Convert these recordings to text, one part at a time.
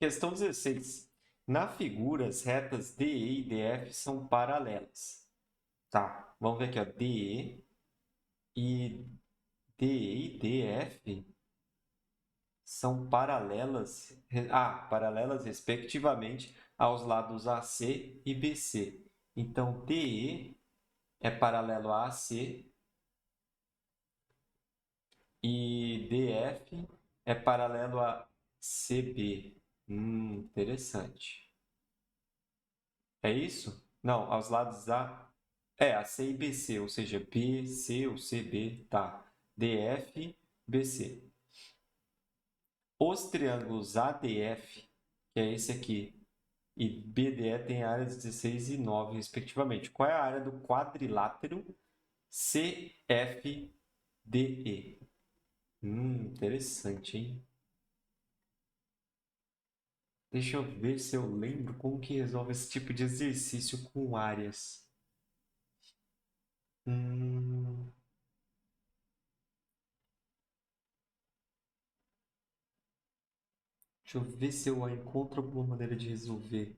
Questão 16. Na figura, as retas DE e DF são paralelas. Tá, vamos ver aqui, ó. E DE e DF são paralelas, paralelas respectivamente aos lados AC e BC. Então, DE é paralelo a AC e DF é paralelo a CB. Interessante. É isso? Não, aos lados A. É, AC e BC, ou seja, BC ou CB, tá. DF, BC. Os triângulos ADF, que é esse aqui, e BDE tem áreas 16 e 9, respectivamente. Qual é a área do quadrilátero CFDE? Interessante, hein? Deixa eu ver se eu lembro como que resolve esse tipo de exercício com áreas. Hum, deixa eu ver se eu encontro alguma maneira de resolver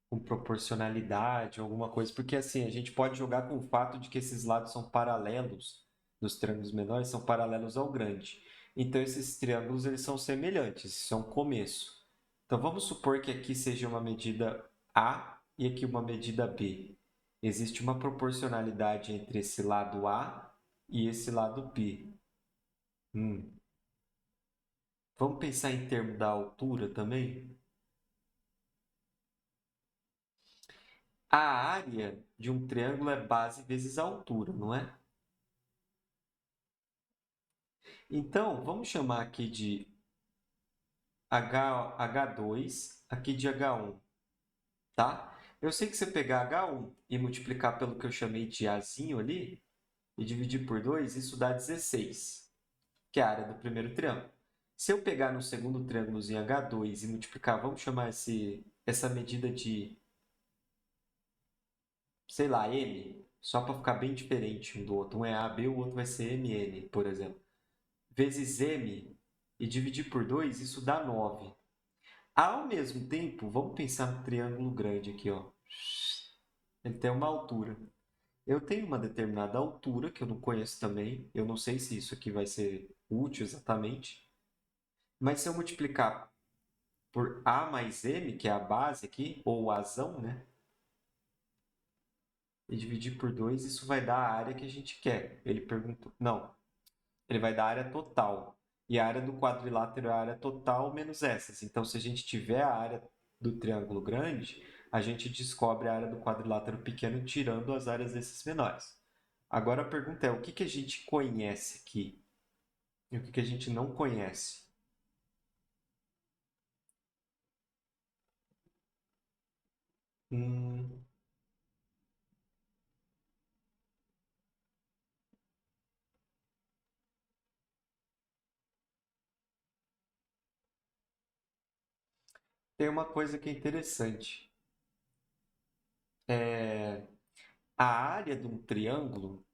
com proporcionalidade, alguma coisa. Porque assim, a gente pode jogar com o fato de que esses lados são paralelos, dos triângulos menores são paralelos ao grande. Então, esses triângulos eles são semelhantes, isso é um começo. Então, vamos supor que aqui seja uma medida A e aqui uma medida B. Existe uma proporcionalidade entre esse lado A e esse lado B. Hum. Vamos pensar em termos da altura também? A área de um triângulo é base vezes a altura, não é? Então, vamos chamar aqui de H2, aqui de H1, tá? Eu sei que você pegar H1 e multiplicar pelo que eu chamei de Azinho ali, e dividir por 2, isso dá 16, que é a área do primeiro triângulo. Se eu pegar no segundo triângulozinho H2 e multiplicar, vamos chamar essa medida de, sei lá, M, só para ficar bem diferente um do outro. Um é AB, o outro vai ser MN, por exemplo. Vezes M e dividir por 2, isso dá 9. Ao mesmo tempo, vamos pensar no triângulo grande aqui, ó. Ele tem uma altura. Eu tenho uma determinada altura, que eu não conheço também. Eu não sei se isso aqui vai ser útil exatamente. Mas se eu multiplicar por A mais M, que é a base aqui, ou o azão, né? E dividir por 2, isso vai dar a área que a gente quer. Ele perguntou. Não, ele vai dar a área total. E a área do quadrilátero é a área total menos essas. Então, se a gente tiver a área do triângulo grande, a gente descobre a área do quadrilátero pequeno tirando as áreas desses menores. Agora a pergunta é, o que que a gente conhece aqui? E o que que a gente não conhece? Hum, tem uma coisa que é interessante. É, a área de um triângulo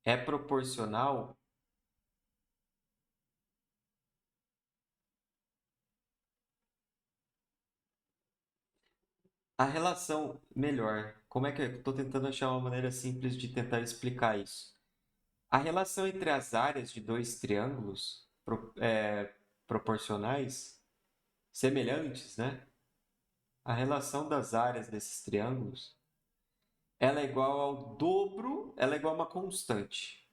é proporcional. A relação melhor. Como é que eu estou tentando achar uma maneira simples de tentar explicar isso? A relação entre as áreas de dois triângulos proporcionais, semelhantes, né? A relação das áreas desses triângulos, ela é igual ao dobro, ela é igual a uma constante.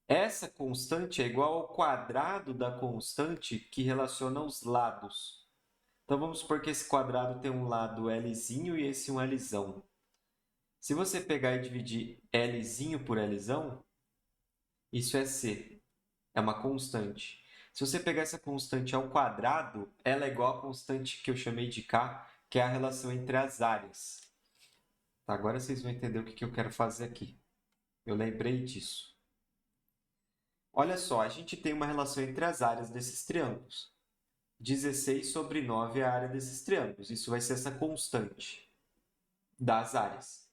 Essa constante é igual ao quadrado da constante que relaciona os lados. Então vamos supor que esse quadrado tem um lado Lzinho e esse um Lzão. Se você pegar e dividir Lzinho por Lzão, isso é C, é uma constante. Se você pegar essa constante ao quadrado, ela é igual à constante que eu chamei de K, que é a relação entre as áreas. Tá, agora vocês vão entender o que eu quero fazer aqui. Eu lembrei disso. Olha só, a gente tem uma relação entre as áreas desses triângulos. 16 sobre 9 é a área desses triângulos. Isso vai ser essa constante das áreas.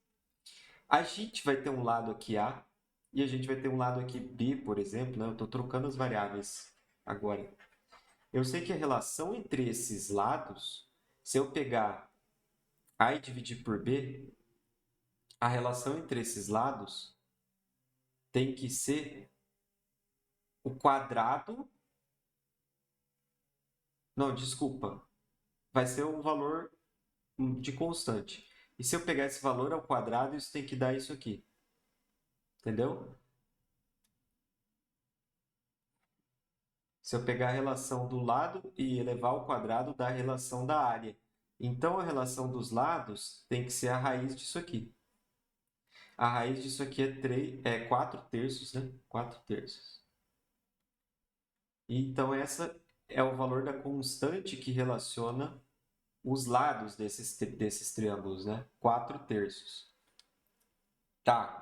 A gente vai ter um lado aqui A e a gente vai ter um lado aqui B, por exemplo. Né? Eu estou trocando as variáveis agora. Eu sei que a relação entre esses lados, se eu pegar A e dividir por B, a relação entre esses lados tem que ser o quadrado. Não, desculpa. Vai ser um valor de constante. E se eu pegar esse valor ao quadrado, isso tem que dar isso aqui. Entendeu? Se eu pegar a relação do lado e elevar ao quadrado, dá a relação da área. Então, a relação dos lados tem que ser a raiz disso aqui. A raiz disso aqui é 4 terços, né? 4 terços. Então, essa é o valor da constante que relaciona os lados desses triângulos, né? 4 terços. Tá.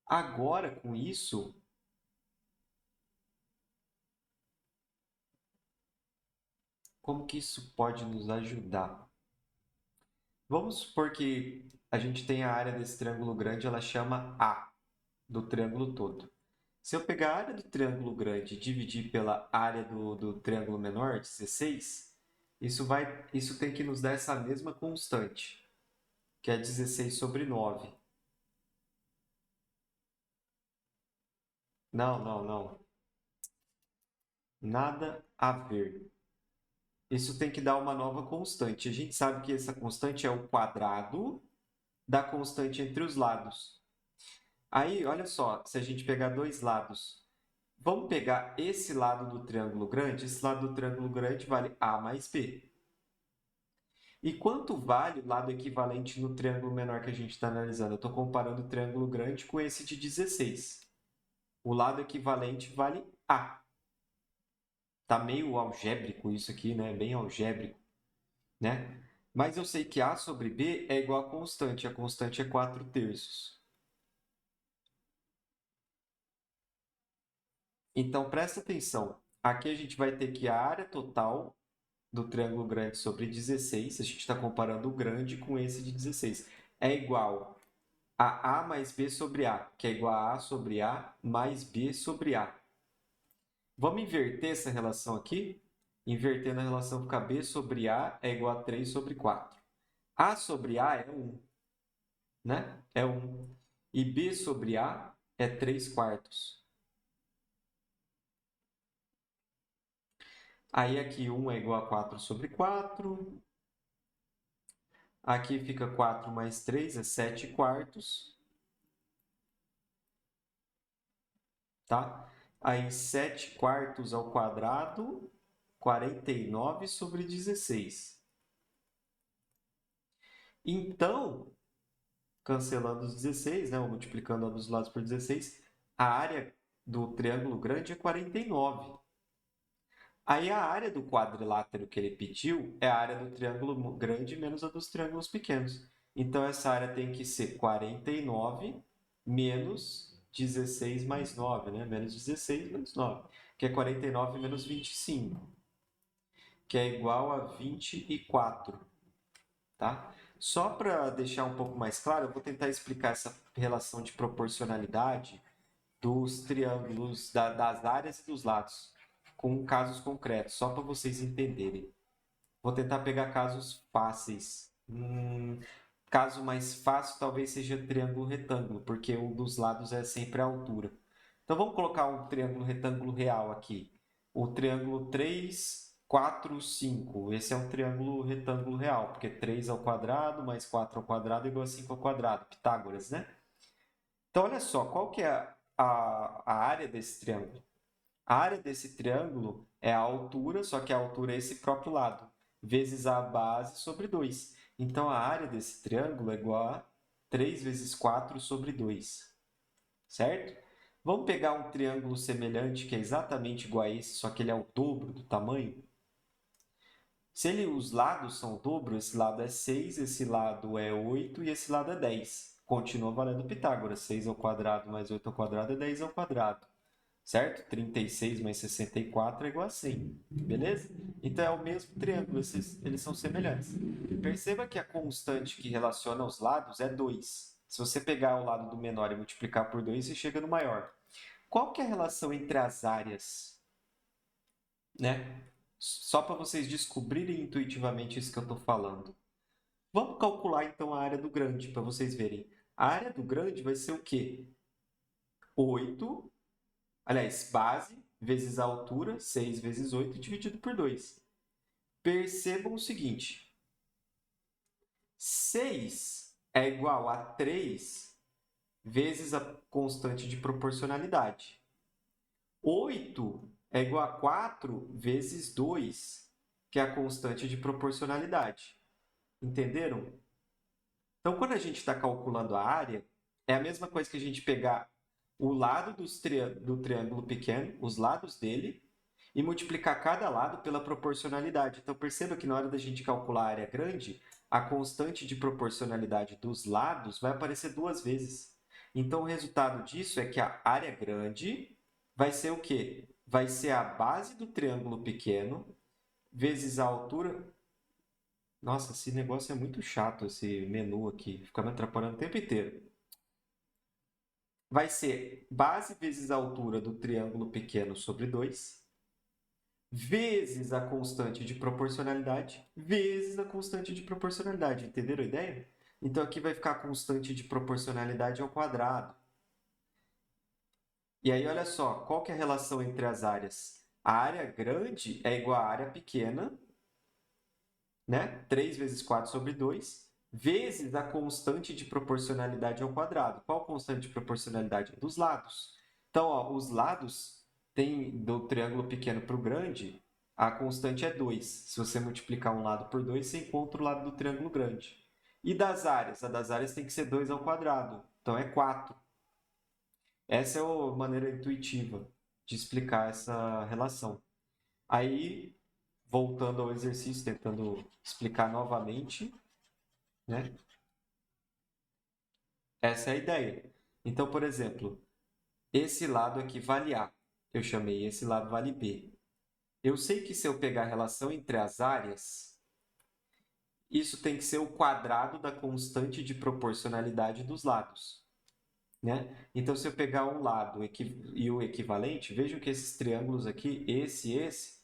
Agora, com isso, como que isso pode nos ajudar? Vamos supor que a gente tem a área desse triângulo grande, ela chama A, do triângulo todo. Se eu pegar a área do triângulo grande e dividir pela área do triângulo menor, 16, isso tem que nos dar essa mesma constante, que é 16 sobre 9. Não, não, não. Nada a ver. Isso tem que dar uma nova constante. A gente sabe que essa constante é o quadrado da constante entre os lados. Aí, olha só, se a gente pegar dois lados, vamos pegar esse lado do triângulo grande? Esse lado do triângulo grande vale A mais B. E quanto vale o lado equivalente no triângulo menor que a gente está analisando? Eu estou comparando o triângulo grande com esse de 16. O lado equivalente vale A. Tá meio algébrico isso aqui, né? Bem algébrico, né? Mas eu sei que A sobre B é igual a constante. A constante é 4 terços. Então, presta atenção. Aqui a gente vai ter que a área total do triângulo grande sobre 16, a gente está comparando o grande com esse de 16, é igual a A mais B sobre A, que é igual a A sobre A mais B sobre A. Vamos inverter essa relação aqui? Invertendo a relação fica B sobre A é igual a 3 sobre 4. A sobre A é 1, né? É 1. E B sobre A é 3 quartos. Aí aqui 1 é igual a 4 sobre 4. Aqui fica 4 mais 3 é 7 quartos. Tá? Aí 7 quartos ao quadrado, 49 sobre 16. Então, cancelando os 16, né, ou multiplicando ambos os lados por 16, a área do triângulo grande é 49. Aí a área do quadrilátero que ele pediu é a área do triângulo grande menos a dos triângulos pequenos. Então, essa área tem que ser 49 menos 16 mais 9, né? Menos 16 menos 9, que é 49 menos 25, que é igual a 24, tá? Só para deixar um pouco mais claro, eu vou tentar explicar essa relação de proporcionalidade dos triângulos, das áreas e dos lados, com casos concretos, só para vocês entenderem. Vou tentar pegar casos fáceis. Caso mais fácil talvez seja triângulo retângulo, porque um dos lados é sempre a altura. Então vamos colocar um triângulo retângulo real aqui. O triângulo 3, 4, 5. Esse é um triângulo retângulo real, porque 3 ao quadrado mais 4 ao quadrado é igual a 5 ao quadrado. Pitágoras, né? Então olha só, qual que é a área desse triângulo? A área desse triângulo é a altura, só que a altura é esse próprio lado, vezes a base sobre 2. Então, a área desse triângulo é igual a 3 vezes 4 sobre 2, certo? Vamos pegar um triângulo semelhante, que é exatamente igual a esse, só que ele é o dobro do tamanho. Se os lados são o dobro, esse lado é 6, esse lado é 8 e esse lado é 10. Continua valendo Pitágoras. 6 ao quadrado mais 8 ao quadrado é 10 ao quadrado. Certo? 36 mais 64 é igual a 100, beleza? Então, é o mesmo triângulo, eles são semelhantes. Perceba que a constante que relaciona os lados é 2. Se você pegar o lado do menor e multiplicar por 2, você chega no maior. qual que é a relação entre as áreas, né? Só para vocês descobrirem intuitivamente isso que eu estou falando. Vamos calcular então a área do grande para vocês verem. A área do grande vai ser o quê? 8, aliás, base vezes a altura, 6 vezes 8 dividido por 2. Percebam o seguinte, 6 é igual a 3 vezes a constante de proporcionalidade. 8 é igual a 4 vezes 2, que é a constante de proporcionalidade. Entenderam? Então, quando a gente está calculando a área, é a mesma coisa que a gente pegar o lado do triângulo pequeno, os lados dele, e multiplicar cada lado pela proporcionalidade. Então, perceba que na hora da gente calcular a área grande, a constante de proporcionalidade dos lados vai aparecer 2 vezes. Então, o resultado disso é que a área grande vai ser o quê? Vai ser a base do triângulo pequeno vezes a altura. Nossa, esse negócio é muito chato, esse menu aqui. Fica me atrapalhando o tempo inteiro. Vai ser base vezes a altura do triângulo pequeno sobre 2, vezes a constante de proporcionalidade, vezes a constante de proporcionalidade. Entenderam a ideia? Então, aqui vai ficar a constante de proporcionalidade ao quadrado. E aí, olha só, qual que é a relação entre as áreas? A área grande é igual à área pequena, né? 3 vezes 4 sobre 2, vezes a constante de proporcionalidade ao quadrado. Qual a constante de proporcionalidade? Dos lados. Então, ó, os lados do triângulo pequeno para o grande, a constante é 2. Se você multiplicar um lado por 2, você encontra o lado do triângulo grande. E das áreas? A das áreas tem que ser 2 ao quadrado. Então, é 4. Essa é a maneira intuitiva de explicar essa relação. Aí, voltando ao exercício, tentando explicar novamente, né? Essa é a ideia. Então, por exemplo, esse lado aqui vale A. Eu chamei esse lado vale B. Eu sei que se eu pegar a relação entre as áreas, isso tem que ser o quadrado da constante de proporcionalidade dos lados, né? Então, se eu pegar um lado e o equivalente, vejam que esses triângulos aqui, esse e esse,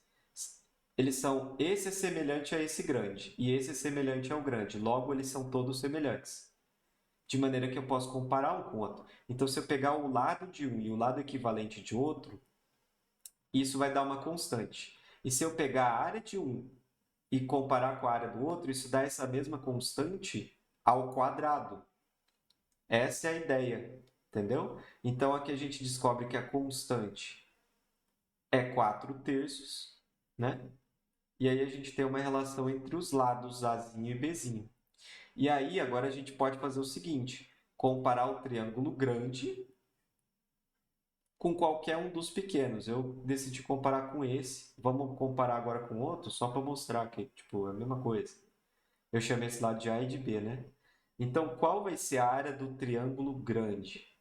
esse é semelhante a esse grande e esse é semelhante ao grande. Logo, eles são todos semelhantes, de maneira que eu posso comparar um com o outro. Então, se eu pegar o lado de um e o lado equivalente de outro, isso vai dar uma constante. E se eu pegar a área de um e comparar com a área do outro, isso dá essa mesma constante ao quadrado. Essa é a ideia, entendeu? Então, aqui a gente descobre que a constante é 4/3, né? E aí a gente tem uma relação entre os lados Azinho e Bzinho. E aí, agora a gente pode fazer o seguinte, comparar o triângulo grande com qualquer um dos pequenos. Eu decidi comparar com esse. Vamos comparar agora com outro, só para mostrar que tipo, é a mesma coisa. Eu chamei esse lado de A e de B, né? Então, qual vai ser a área do triângulo grande?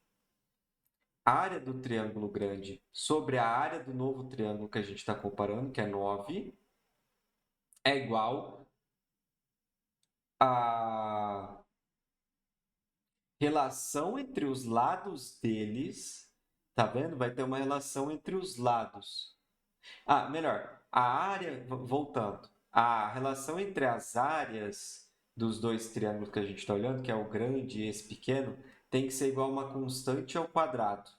A área do triângulo grande sobre a área do novo triângulo que a gente está comparando, que é 9, é igual a relação entre os lados deles. Tá vendo? Vai ter uma relação entre os lados. Ah, melhor, a área, voltando, a relação entre as áreas dos dois triângulos que a gente está olhando, que é o grande e esse pequeno, tem que ser igual a uma constante ao quadrado.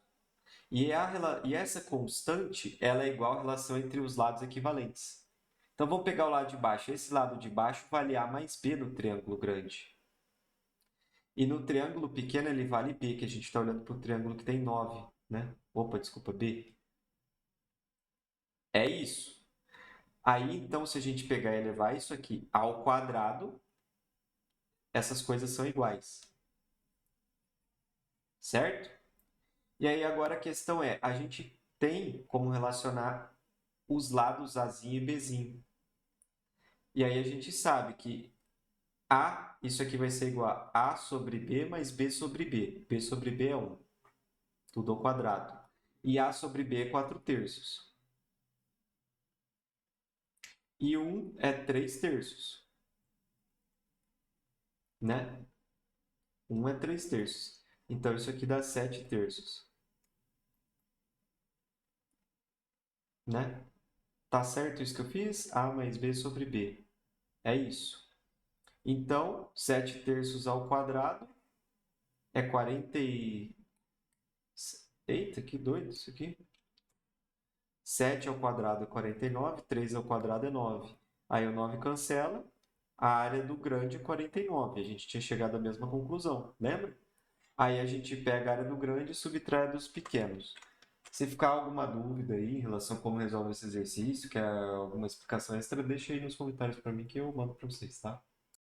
E essa constante, ela é igual à relação entre os lados equivalentes. Então, vamos pegar o lado de baixo. Esse lado de baixo vale A mais B no triângulo grande. E no triângulo pequeno, ele vale B, que a gente está olhando para o triângulo que tem 9, né? Opa, desculpa, B. É isso. Aí, então, se a gente pegar e levar isso aqui ao quadrado, essas coisas são iguais. Certo? E aí, agora a questão é, a gente tem como relacionar os lados Azinho e Bzinho. E aí a gente sabe que isso aqui vai ser igual a sobre B mais B sobre B. B sobre B é 1, tudo ao quadrado. E A sobre B é 4/3. E 1 é 3/3, né? 1 é 3/3. Então, isso aqui dá 7/3. né? Tá certo isso que eu fiz? A mais B sobre B. É isso. Então, 7 terços ao quadrado é 40 e... Eita, que doido isso aqui. 7 ao quadrado é 49, 3 ao quadrado é 9. Aí o 9 cancela, a área do grande é 49. A gente tinha chegado à mesma conclusão, lembra? Aí a gente pega a área do grande e subtrai dos pequenos. Se ficar alguma dúvida aí em relação a como resolve esse exercício, quer alguma explicação extra, deixa aí nos comentários para mim que eu mando para vocês, tá?